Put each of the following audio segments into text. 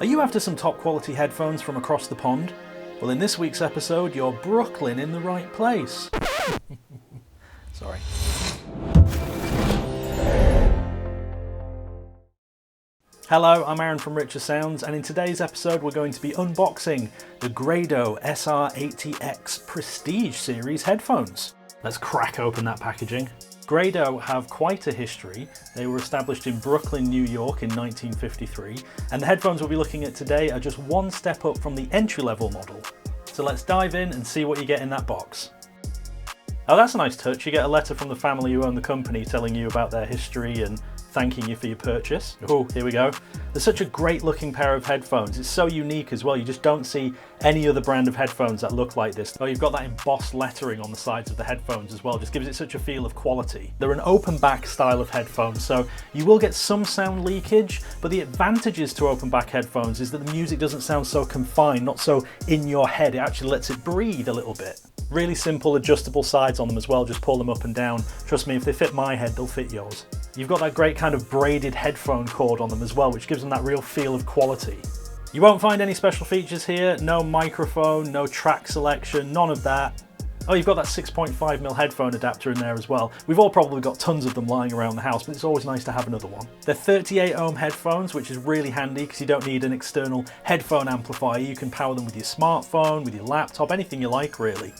Are you after some top quality headphones from across the pond? Well, in this week's episode, you're Brooklyn in the right place. Sorry. Hello, I'm Arron from Richer Sounds, and in today's episode we're going to be unboxing the Grado SR80x Prestige series headphones. Let's crack open that packaging. Grado have quite a history. They were established in Brooklyn, New York in 1953, and the headphones we'll be looking at today are just one step up from the entry-level model. So let's dive in and see what you get in that box. Oh, that's a nice touch. You get a letter from the family who own the company telling you about their history and thanking you for your purchase. Oh, here we go. There's such a great looking pair of headphones. It's so unique as well. You just don't see any other brand of headphones that look like this. Oh, you've got that embossed lettering on the sides of the headphones as well. Just gives it such a feel of quality. They're an open back style of headphones, so you will get some sound leakage, but the advantages to open back headphones is that the music doesn't sound so confined, not so in your head. It actually lets it breathe a little bit. Really simple adjustable sides on them as well. Just pull them up and down. Trust me, if they fit my head, they'll fit yours. You've got that great kind of braided headphone cord on them as well, which gives them that real feel of quality. You won't find any special features here. No microphone, no track selection, none of that. Oh, you've got that 6.5mm headphone adapter in there as well. We've all probably got tons of them lying around the house, but it's always nice to have another one. They're 38 ohm headphones, which is really handy because you don't need an external headphone amplifier. You can power them with your smartphone, with your laptop, anything you like really.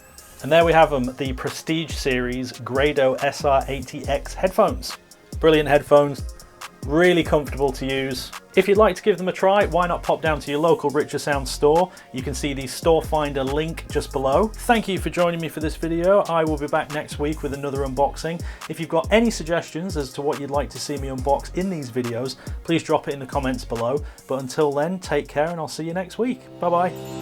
And there we have them, the Prestige series Grado SR80x headphones. Brilliant headphones, really comfortable to use. If you'd like to give them a try, why not pop down to your local Richer Sounds store? You can see the store finder link just below. Thank you for joining me for this video. I will be back next week with another unboxing. If you've got any suggestions as to what you'd like to see me unbox in these videos, please drop it in the comments below. But until then, take care and I'll see you next week. Bye bye.